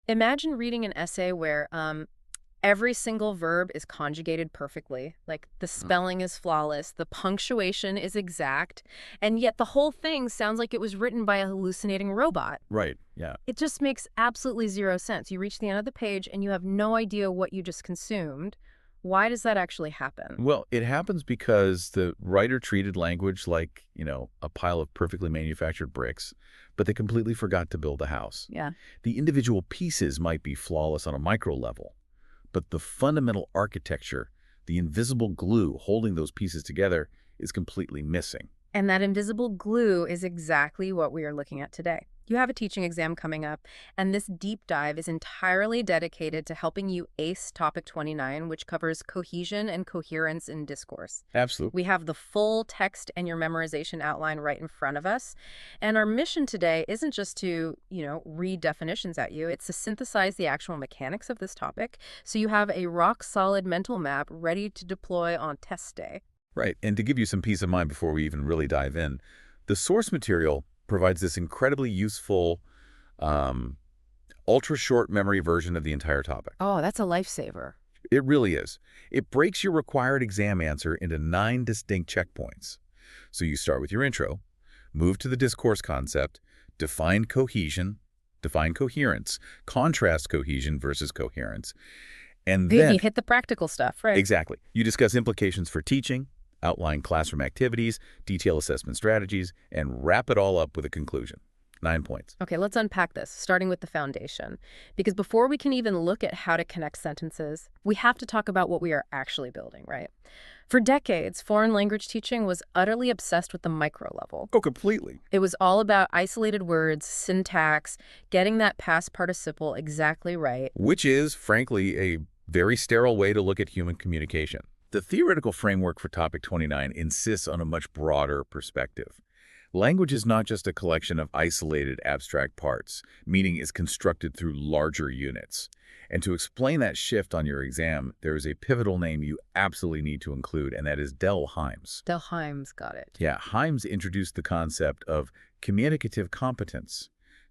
Imagine reading an essay where every single verb is conjugated perfectly, like the Mm. spelling is flawless, the punctuation is exact, and yet the whole thing sounds like it was written by a hallucinating robot. Right, yeah. It just makes absolutely zero sense. You reach the end of the page and you have no idea what you just consumed. Why does that actually happen? Well, it happens because the writer treated language like, a pile of perfectly manufactured bricks, but they completely forgot to build a house. Yeah. The individual pieces might be flawless on a micro level, but the fundamental architecture, the invisible glue holding those pieces together, is completely missing. And that invisible glue is exactly what we are looking at today. You have a teaching exam coming up, and this deep dive is entirely dedicated to helping you ace topic 29, which covers cohesion and coherence in discourse. Absolutely. We have the full text and your memorization outline right in front of us. And our mission today isn't just to, read definitions at you. It's to synthesize the actual mechanics of this topic so you have a rock-solid mental map ready to deploy on test day. Right, and to give you some peace of mind before we even really dive in, the source material provides this incredibly useful, ultra-short memory version of the entire topic. Oh, that's a lifesaver. It really is. It breaks your required exam answer into 9 distinct checkpoints. So you start with your intro, move to the discourse concept, define cohesion, define coherence, contrast cohesion versus coherence, and Then then, you hit the practical stuff, right? exactly, you discuss implications for teaching, outline classroom activities, detail assessment strategies, and wrap it all up with a conclusion. 9 points. Okay, let's unpack this, starting with the foundation. Because before we can even look at how to connect sentences, we have to talk about what we are actually building, right? For decades, foreign language teaching was utterly obsessed with the micro level. Oh, completely. It was all about isolated words, syntax, getting that past participle exactly right. Which is, frankly, a very sterile way to look at human communication. The theoretical framework for Topic 29 insists on a much broader perspective. Language is not just a collection of isolated abstract parts. Meaning is constructed through larger units. And to explain that shift on your exam, there is a pivotal name you absolutely need to include, and that is Del Hymes. Del Hymes got it. Yeah, Hymes introduced the concept of communicative competence,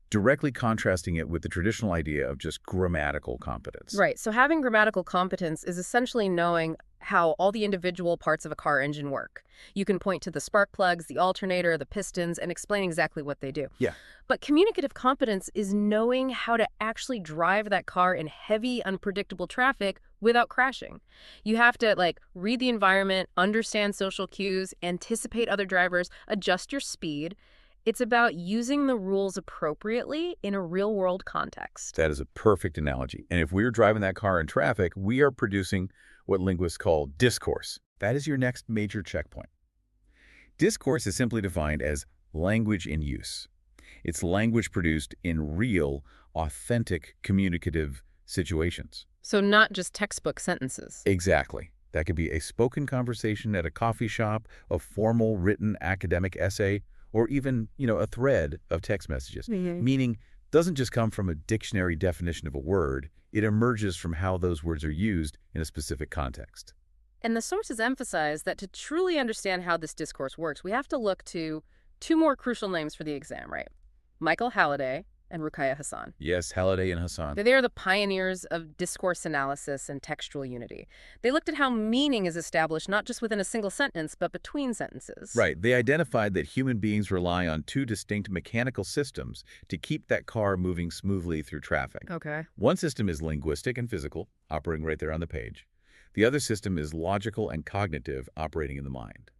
directly contrasting it with the traditional idea of just grammatical competence. Right, so having grammatical competence is essentially knowing how all the individual parts of a car engine work. You can point to the spark plugs, the alternator, the pistons, and explain exactly what they do. Yeah. But communicative competence is knowing how to actually drive that car in heavy, unpredictable traffic without crashing. You have to, read the environment, understand social cues, anticipate other drivers, adjust your speed. It's about using the rules appropriately in a real-world context. That is a perfect analogy. And if we're driving that car in traffic, we are producing what linguists call discourse. That is your next major checkpoint. Discourse is simply defined as language in use. It's language produced in real, authentic, communicative situations. So not just textbook sentences. Exactly. That could be a spoken conversation at a coffee shop, a formal written academic essay, or even, a thread of text messages. Meaning doesn't just come from a dictionary definition of a word, it emerges from how those words are used in a specific context. And the sources emphasize that to truly understand how this discourse works, we have to look to 2 more crucial names for the exam, right? Michael Halliday and Ruqayyah Hasan. Yes, Halliday and Hasan. They are the pioneers of discourse analysis and textual unity. They looked at how meaning is established not just within a single sentence, but between sentences. Right. They identified that human beings rely on 2 distinct mechanical systems to keep that car moving smoothly through traffic. Okay. One system is linguistic and physical, operating right there on the page. The other system is logical and cognitive, operating in the mind.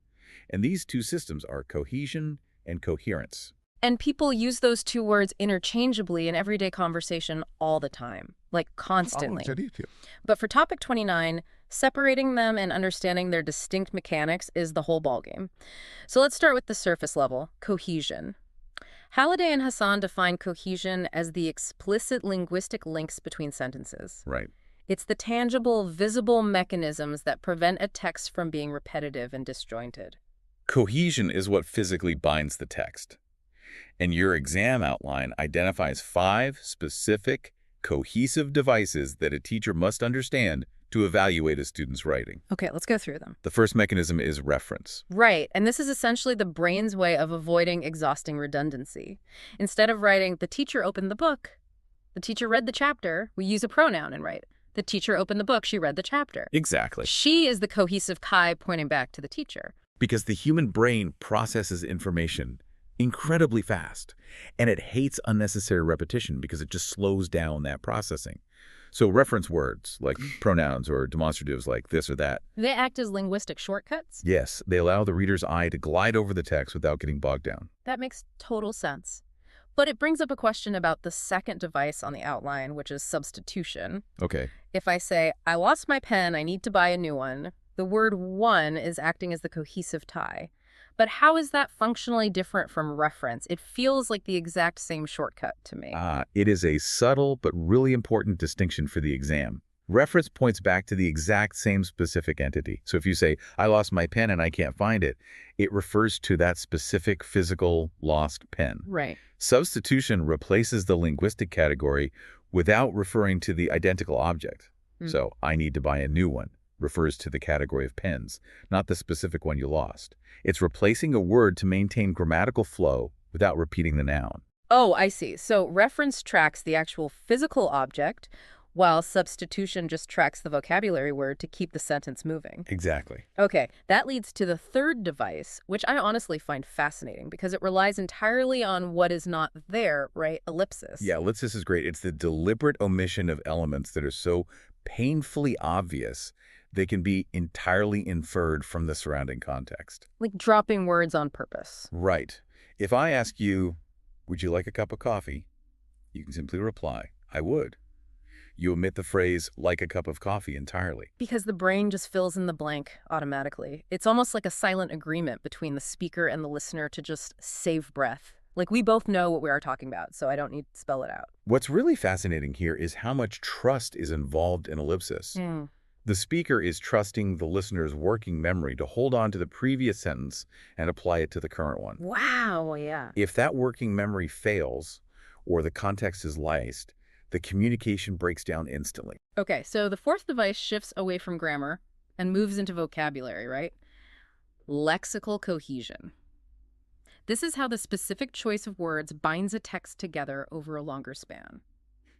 And these 2 systems are cohesion and coherence. And people use those 2 words interchangeably in everyday conversation all the time, constantly. But for topic 29, separating them and understanding their distinct mechanics is the whole ballgame. So let's start with the surface level, cohesion. Halliday and Hasan define cohesion as the explicit linguistic links between sentences. Right. It's the tangible, visible mechanisms that prevent a text from being repetitive and disjointed. Cohesion is what physically binds the text. And your exam outline identifies 5 specific, cohesive devices that a teacher must understand to evaluate a student's writing. Okay, let's go through them. The first mechanism is reference. Right, and this is essentially the brain's way of avoiding exhausting redundancy. Instead of writing, "the teacher opened the book," The teacher read the chapter. We use a pronoun and write. The teacher opened the book. She read the chapter. Exactly. She is the cohesive kai pointing back to the teacher. Because the human brain processes information incredibly fast, and it hates unnecessary repetition because it just slows down that processing. So reference words like pronouns or demonstratives like this or that. They act as linguistic shortcuts? Yes, they allow the reader's eye to glide over the text without getting bogged down. That makes total sense. But it brings up a question about the second device on the outline, which is substitution. Okay. If I say, I lost my pen, I need to buy a new one, the word one is acting as the cohesive tie. But how is that functionally different from reference? It feels like the exact same shortcut to me. It is a subtle but really important distinction for the exam. Reference points back to the exact same specific entity. So if you say, I lost my pen and I can't find it, it refers to that specific physical lost pen. Right. Substitution replaces the linguistic category without referring to the identical object. So I need to buy a new one refers to the category of pens, not the specific one you lost. It's replacing a word to maintain grammatical flow without repeating the noun. Oh, I see. So reference tracks the actual physical object, while substitution just tracks the vocabulary word to keep the sentence moving. Exactly. Okay, that leads to the third device, which I honestly find fascinating because it relies entirely on what is not there, right? Ellipsis. Yeah, ellipsis is great. It's the deliberate omission of elements that are so painfully obvious they can be entirely inferred from the surrounding context. Like dropping words on purpose. Right. If I ask you, would you like a cup of coffee? You can simply reply, I would. You omit the phrase, like a cup of coffee, entirely. Because the brain just fills in the blank automatically. It's almost like a silent agreement between the speaker and the listener to just save breath. Like we both know what we are talking about, so I don't need to spell it out. What's really fascinating here is how much trust is involved in ellipsis. The speaker is trusting the listener's working memory to hold on to the previous sentence and apply it to the current one. Wow, yeah. If that working memory fails, or the context is laced, the communication breaks down instantly. Okay, so the fourth device shifts away from grammar and moves into vocabulary, right? Lexical cohesion. This is how the specific choice of words binds a text together over a longer span.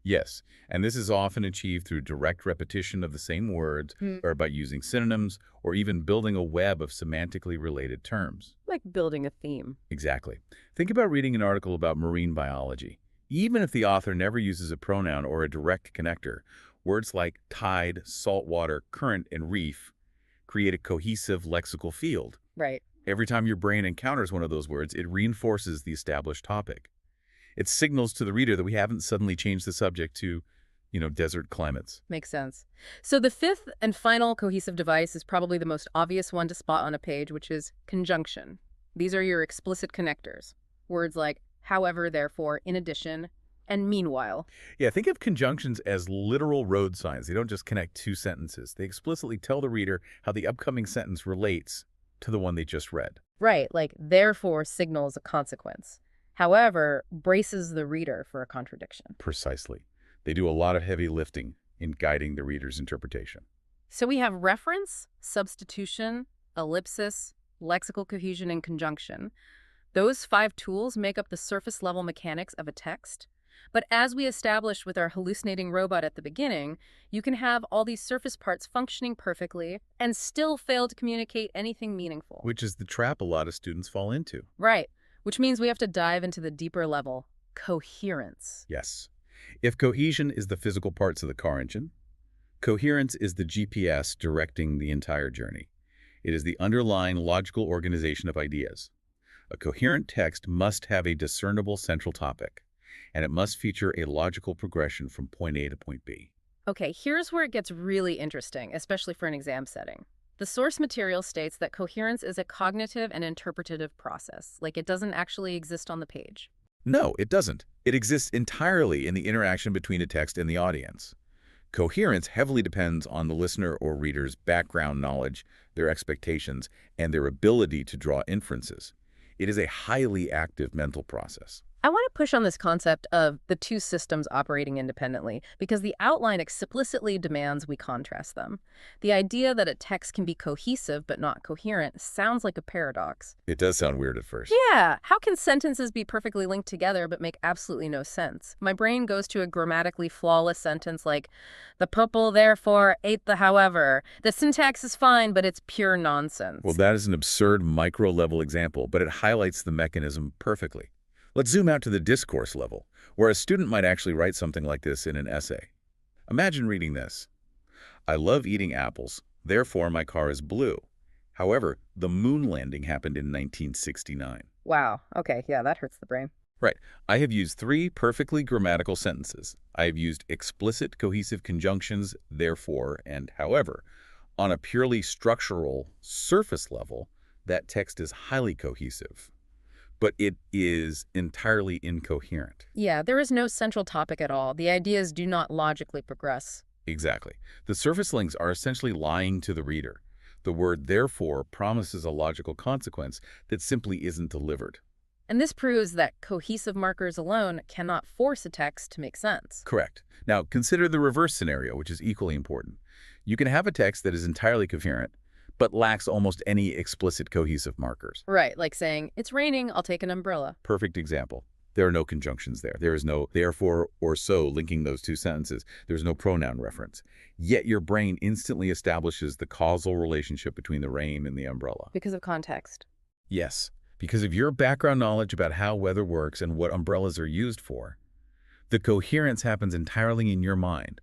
Yes, and this is often achieved through direct repetition of the same words, or by using synonyms, or even building a web of semantically related terms. Like building a theme. Exactly. Think about reading an article about marine biology. Even if the author never uses a pronoun or a direct connector, words like tide, saltwater, current, and reef create a cohesive lexical field. Right. Every time your brain encounters one of those words, it reinforces the established topic. It signals to the reader that we haven't suddenly changed the subject to, desert climates. Makes sense. So the fifth and final cohesive device is probably the most obvious one to spot on a page, which is conjunction. These are your explicit connectors. Words like however, therefore, in addition, and meanwhile. Yeah, think of conjunctions as literal road signs. They don't just connect two sentences. They explicitly tell the reader how the upcoming sentence relates to the one they just read. Right, like therefore signals a consequence. However, braces the reader for a contradiction. Precisely. They do a lot of heavy lifting in guiding the reader's interpretation. So we have reference, substitution, ellipsis, lexical cohesion, and conjunction. Those 5 tools make up the surface-level mechanics of a text. But as we established with our hallucinating robot at the beginning, you can have all these surface parts functioning perfectly and still fail to communicate anything meaningful. Which is the trap a lot of students fall into. Right. Which means we have to dive into the deeper level, coherence. Yes. If cohesion is the physical parts of the car engine, coherence is the GPS directing the entire journey. It is the underlying logical organization of ideas. A coherent text must have a discernible central topic, and it must feature a logical progression from point A to point B. Okay, here's where it gets really interesting, especially for an exam setting. The source material states that coherence is a cognitive and interpretative process, like it doesn't actually exist on the page. No, it doesn't. It exists entirely in the interaction between a text and the audience. Coherence heavily depends on the listener or reader's background knowledge, their expectations, and their ability to draw inferences. It is a highly active mental process. I want to push on this concept of the two systems operating independently because the outline explicitly demands we contrast them. The idea that a text can be cohesive but not coherent sounds like a paradox. It does sound weird at first. Yeah, how can sentences be perfectly linked together but make absolutely no sense? My brain goes to a grammatically flawless sentence like, the pupil therefore ate the however. The syntax is fine, but it's pure nonsense. Well, that is an absurd micro-level example, but it highlights the mechanism perfectly. Let's zoom out to the discourse level, where a student might actually write something like this in an essay. Imagine reading this. I love eating apples, therefore my car is blue. However, the moon landing happened in 1969. Wow. Okay, yeah, that hurts the brain. Right. I have used 3 perfectly grammatical sentences. I have used explicit cohesive conjunctions, therefore and however. On a purely structural, surface level, that text is highly cohesive. But it is entirely incoherent. Yeah, there is no central topic at all. The ideas do not logically progress. Exactly. The surface links are essentially lying to the reader. The word therefore promises a logical consequence that simply isn't delivered. And this proves that cohesive markers alone cannot force a text to make sense. Correct. Now, consider the reverse scenario, which is equally important. You can have a text that is entirely coherent, but lacks almost any explicit cohesive markers. Right, like saying, it's raining, I'll take an umbrella. Perfect example. There are no conjunctions there. There is no therefore or so linking those two sentences. There's no pronoun reference. Yet your brain instantly establishes the causal relationship between the rain and the umbrella. Because of context. Yes, because of your background knowledge about how weather works and what umbrellas are used for. The coherence happens entirely in your mind,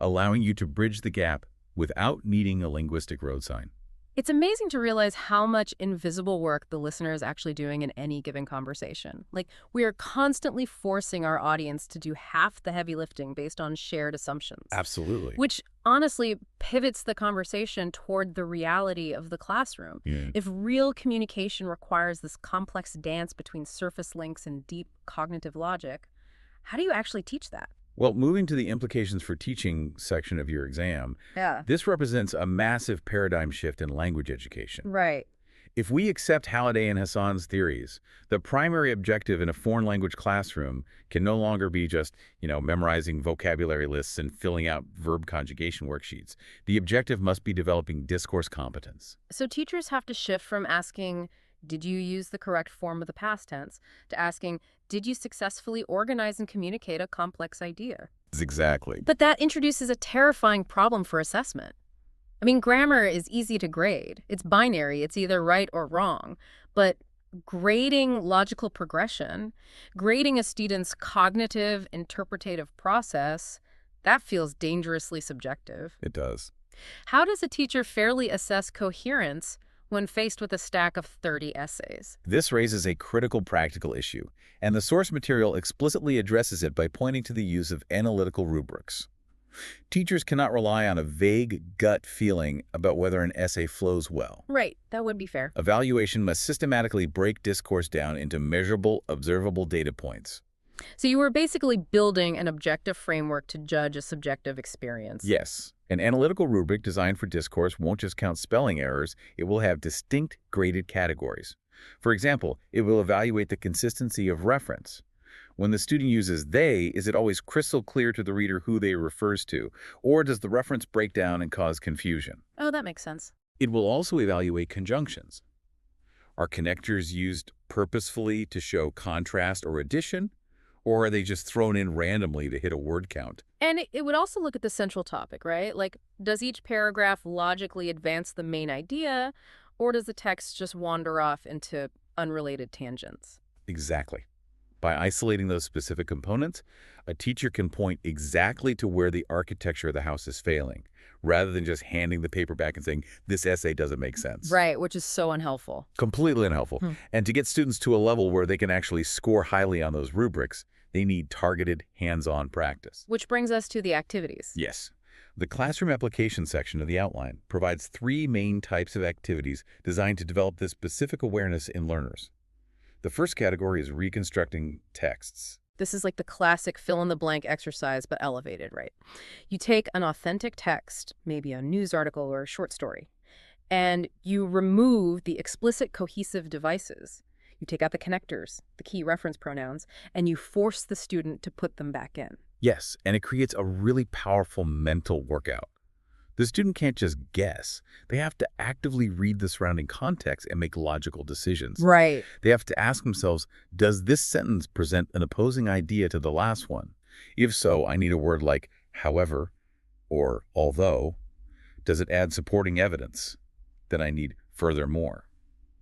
allowing you to bridge the gap without needing a linguistic road sign. It's amazing to realize how much invisible work the listener is actually doing in any given conversation. Like, we are constantly forcing our audience to do half the heavy lifting based on shared assumptions. Absolutely. Which honestly pivots the conversation toward the reality of the classroom. Yeah. If real communication requires this complex dance between surface links and deep cognitive logic, how do you actually teach that? Well, moving to the implications for teaching section of your exam, this represents a massive paradigm shift in language education. Right. If we accept Halliday and Hassan's theories, the primary objective in a foreign language classroom can no longer be just, memorizing vocabulary lists and filling out verb conjugation worksheets. The objective must be developing discourse competence. So teachers have to shift from asking, did you use the correct form of the past tense, to asking, did you successfully organize and communicate a complex idea? Exactly. But that introduces a terrifying problem for assessment. I mean, grammar is easy to grade. It's binary. It's either right or wrong. But grading logical progression, grading a student's cognitive, interpretative process, that feels dangerously subjective. It does. How does a teacher fairly assess coherence when faced with a stack of 30 essays? This raises a critical practical issue, and the source material explicitly addresses it by pointing to the use of analytical rubrics. Teachers cannot rely on a vague gut feeling about whether an essay flows well. Right, that would be fair. Evaluation must systematically break discourse down into measurable, observable data points. So you were basically building an objective framework to judge a subjective experience. Yes. An analytical rubric designed for discourse won't just count spelling errors, it will have distinct graded categories. For example, it will evaluate the consistency of reference. When the student uses they, is it always crystal clear to the reader who they refers to, or does the reference break down and cause confusion? Oh, that makes sense. It will also evaluate conjunctions. Are connectors used purposefully to show contrast or addition? Or are they just thrown in randomly to hit a word count? And it would also look at the central topic, right? Like, does each paragraph logically advance the main idea, or does the text just wander off into unrelated tangents? Exactly. By isolating those specific components, a teacher can point exactly to where the architecture of the house is failing, rather than just handing the paper back and saying, this essay doesn't make sense. Right, which is so unhelpful. Completely unhelpful. And to get students to a level where they can actually score highly on those rubrics, they need targeted, hands-on practice. Which brings us to the activities. Yes. The classroom application section of the outline provides 3 main types of activities designed to develop this specific awareness in learners. The first category is reconstructing texts. This is like the classic fill-in-the-blank exercise, but elevated, right? You take an authentic text, maybe a news article or a short story, and you remove the explicit cohesive devices. You take out the connectors, the key reference pronouns, and you force the student to put them back in. Yes, and it creates a really powerful mental workout. The student can't just guess. They have to actively read the surrounding context and make logical decisions. Right. They have to ask themselves, does this sentence present an opposing idea to the last one? If so, I need a word like however or although. Does it add supporting evidence? Then I need furthermore.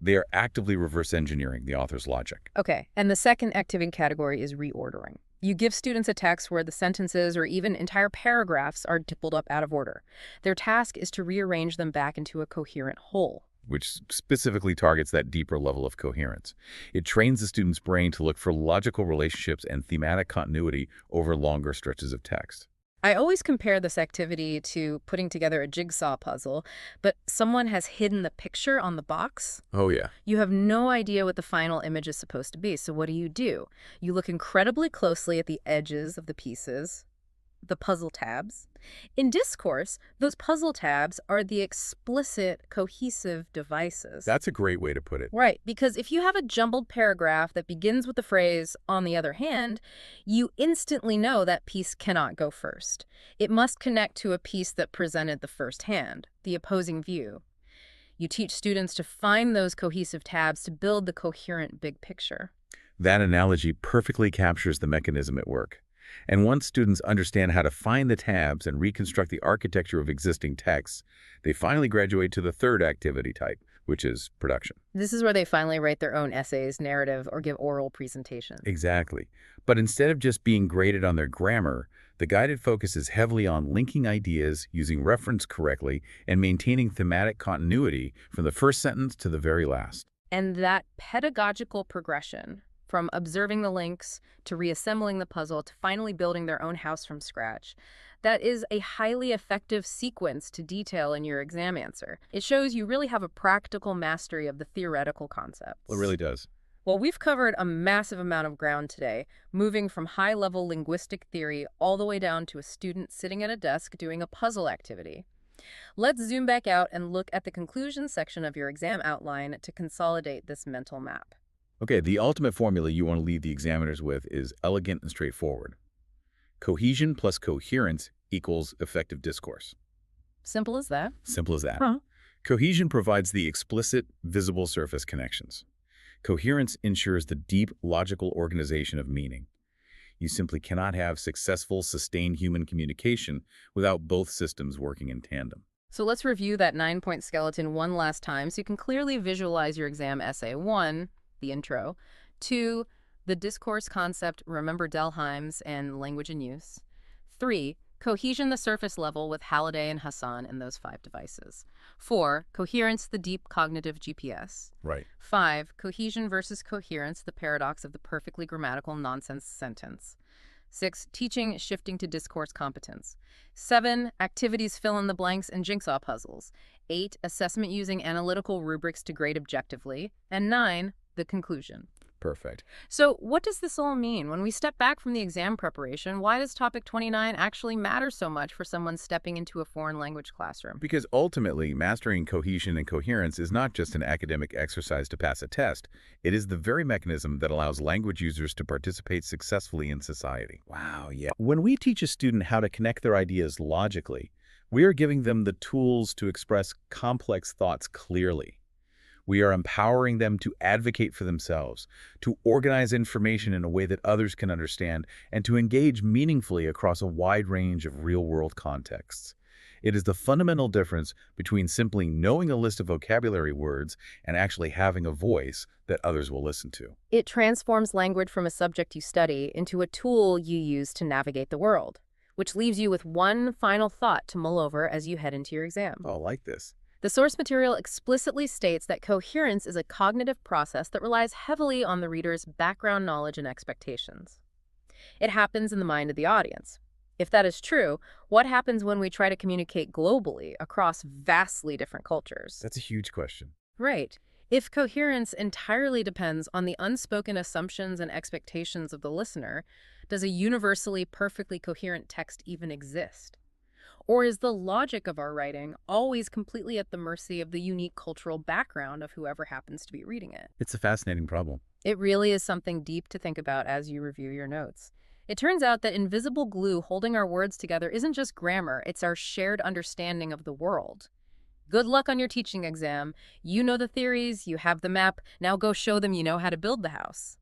They are actively reverse engineering the author's logic. Okay, and the second activity category is reordering. You give students a text where the sentences or even entire paragraphs are pulled up out of order. Their task is to rearrange them back into a coherent whole, which specifically targets that deeper level of coherence. It trains the student's brain to look for logical relationships and thematic continuity over longer stretches of text. I always compare this activity to putting together a jigsaw puzzle, but someone has hidden the picture on the box. Oh, yeah. You have no idea what the final image is supposed to be, so what do? You look incredibly closely at the edges of the pieces, the puzzle tabs. In discourse, those puzzle tabs are the explicit, cohesive devices. That's a great way to put it. Right, because if you have a jumbled paragraph that begins with the phrase, on the other hand, you instantly know that piece cannot go first. It must connect to a piece that presented the first hand, the opposing view. You teach students to find those cohesive tabs to build the coherent big picture. That analogy perfectly captures the mechanism at work. And once students understand how to find the tabs and reconstruct the architecture of existing texts, they finally graduate to the third activity type, which is production. This is where they finally write their own essays, narrative, or give oral presentations. Exactly. But instead of just being graded on their grammar, the guided focus is heavily on linking ideas, using reference correctly, and maintaining thematic continuity from the first sentence to the very last. And that pedagogical progression, from observing the links to reassembling the puzzle to finally building their own house from scratch, that is a highly effective sequence to detail in your exam answer. It shows you really have a practical mastery of the theoretical concepts. Well, it really does. Well, we've covered a massive amount of ground today, moving from high-level linguistic theory all the way down to a student sitting at a desk doing a puzzle activity. Let's zoom back out and look at the conclusion section of your exam outline to consolidate this mental map. Okay, the ultimate formula you want to leave the examiners with is elegant and straightforward. Cohesion plus coherence equals effective discourse. Simple as that. Simple as that. Huh. Cohesion provides the explicit, visible surface connections. Coherence ensures the deep, logical organization of meaning. You simply cannot have successful, sustained human communication without both systems working in tandem. So let's review that 9-point skeleton one last time so you can clearly visualize your exam essay. 1, the intro. 2, the discourse concept, remember Delheim's and language in use. 3, cohesion, the surface level with Halliday and Hassan and those 5 devices. 4, coherence, the deep cognitive GPS. Right. 5, cohesion versus coherence, the paradox of the perfectly grammatical nonsense sentence. 6, teaching, shifting to discourse competence. 7, activities, fill in the blanks and jigsaw puzzles. 8, assessment using analytical rubrics to grade objectively. And 9, the conclusion. Perfect. So what does this all mean? When we step back from the exam preparation, why does topic 29 actually matter so much for someone stepping into a foreign language classroom? Because ultimately, mastering cohesion and coherence is not just an academic exercise to pass a test. It is the very mechanism that allows language users to participate successfully in society. Wow, yeah. When we teach a student how to connect their ideas logically, we are giving them the tools to express complex thoughts clearly. We are empowering them to advocate for themselves, to organize information in a way that others can understand, and to engage meaningfully across a wide range of real-world contexts. It is the fundamental difference between simply knowing a list of vocabulary words and actually having a voice that others will listen to. It transforms language from a subject you study into a tool you use to navigate the world, which leaves you with one final thought to mull over as you head into your exam. Oh, I like this. The source material explicitly states that coherence is a cognitive process that relies heavily on the reader's background knowledge and expectations. It happens in the mind of the audience. If that is true, what happens when we try to communicate globally across vastly different cultures? That's a huge question. Right. If coherence entirely depends on the unspoken assumptions and expectations of the listener, does a universally perfectly coherent text even exist? Or is the logic of our writing always completely at the mercy of the unique cultural background of whoever happens to be reading it? It's a fascinating problem. It really is something deep to think about as you review your notes. It turns out that invisible glue holding our words together isn't just grammar, it's our shared understanding of the world. Good luck on your teaching exam. You know the theories, you have the map, now go show them you know how to build the house.